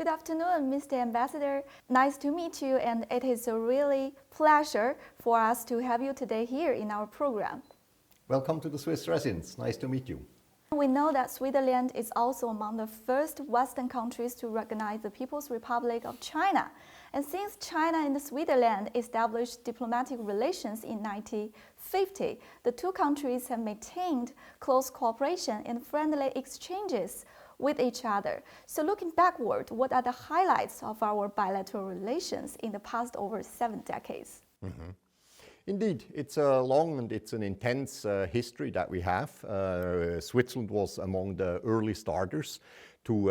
Good afternoon, Mr. Ambassador. Nice to meet you, and it is a really pleasure for us to have you today here in our program. Welcome to the Swiss residence. Nice to meet you. We know that Switzerland is also among the first Western countries to recognize the People's Republic of China. And since China and Switzerland established diplomatic relations in 1950, the two countries have maintained close cooperation and friendly exchanges with each other. So looking backward, what are the highlights of our bilateral relations in the past over 7 decades? Mm-hmm. Indeed, it's a long and it's an intense history that we have. Switzerland was among the early starters to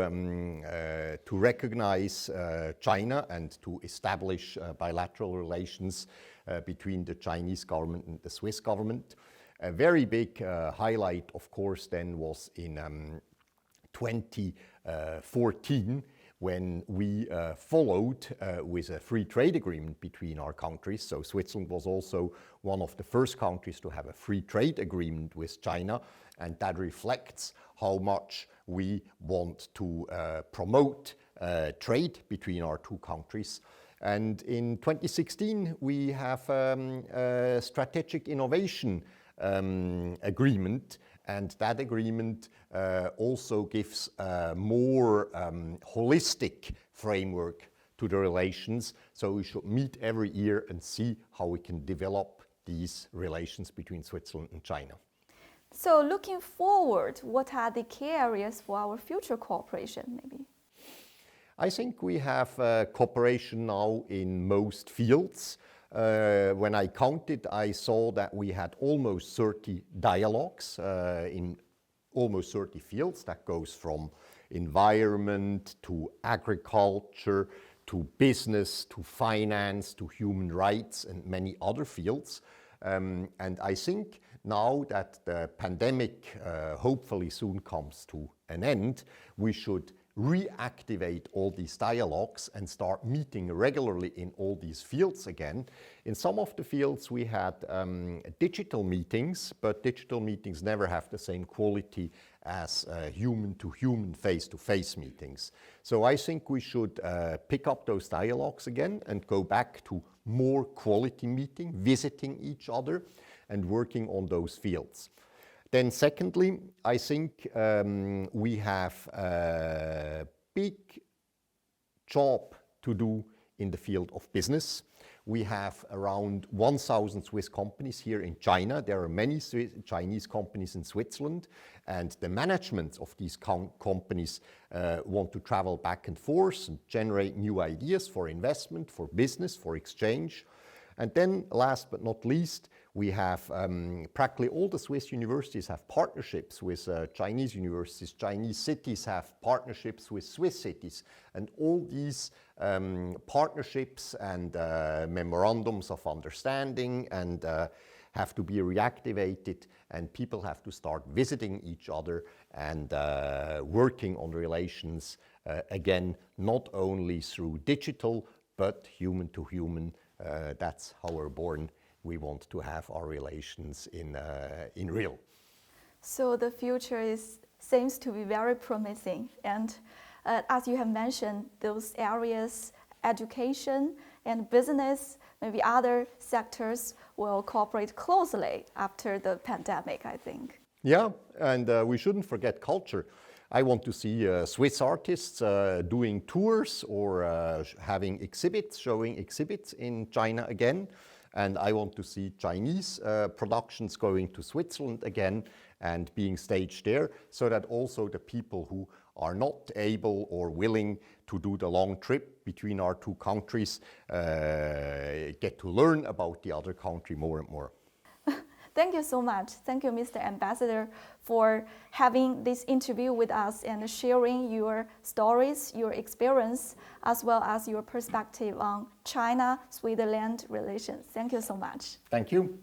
recognize China and to establish bilateral relations between the Chinese government and the Swiss government. A very big highlight, of course, then was in 2014, when we followed with a free trade agreement between our countries. So Switzerland was also one of the first countries to have a free trade agreement with China, and that reflects how much we want to promote trade between our two countries. And in 2016, we have a strategic innovation agreement, and that agreement also gives a more holistic framework to the relations. So we should meet every year and see how we can develop these relations between Switzerland and China. So looking forward, what are the key areas for our future cooperation, maybe? I think we have cooperation now in most fields. When I counted, I saw that we had almost 30 dialogues in almost 30 fields. That goes from environment to agriculture to business to finance to human rights and many other fields. And I think now that the pandemic hopefully soon comes to an end, we should reactivate all these dialogues and start meeting regularly in all these fields again. In some of the fields we had digital meetings, but digital meetings never have the same quality as human-to-human, face-to-face meetings. So I think we should pick up those dialogues again and go back to more quality meeting, visiting each other and working on those fields. Then secondly, I think we have a big job to do in the field of business. We have around 1,000 Swiss companies here in China. There are many Chinese companies in Switzerland, and the management of these companies want to travel back and forth and generate new ideas for investment, for business, for exchange. And then last but not least, we have practically all the Swiss universities have partnerships with Chinese universities. Chinese cities have partnerships with Swiss cities. And all these partnerships and memorandums of understanding and have to be reactivated, and people have to start visiting each other and working on relations again, not only through digital, but human to human. That's how we're born. We want to have our relations in real. So the future seems to be very promising. And as you have mentioned, those areas, education and business, maybe other sectors will cooperate closely after the pandemic, I think. Yeah, and we shouldn't forget culture. I want to see Swiss artists doing tours or having exhibits, showing exhibits in China again. And I want to see Chinese productions going to Switzerland again and being staged there, so that also the people who are not able or willing to do the long trip between our two countries get to learn about the other country more and more. Thank you so much. Thank you, Mr. Ambassador, for having this interview with us and sharing your stories, your experience, as well as your perspective on China-Switzerland relations. Thank you so much. Thank you.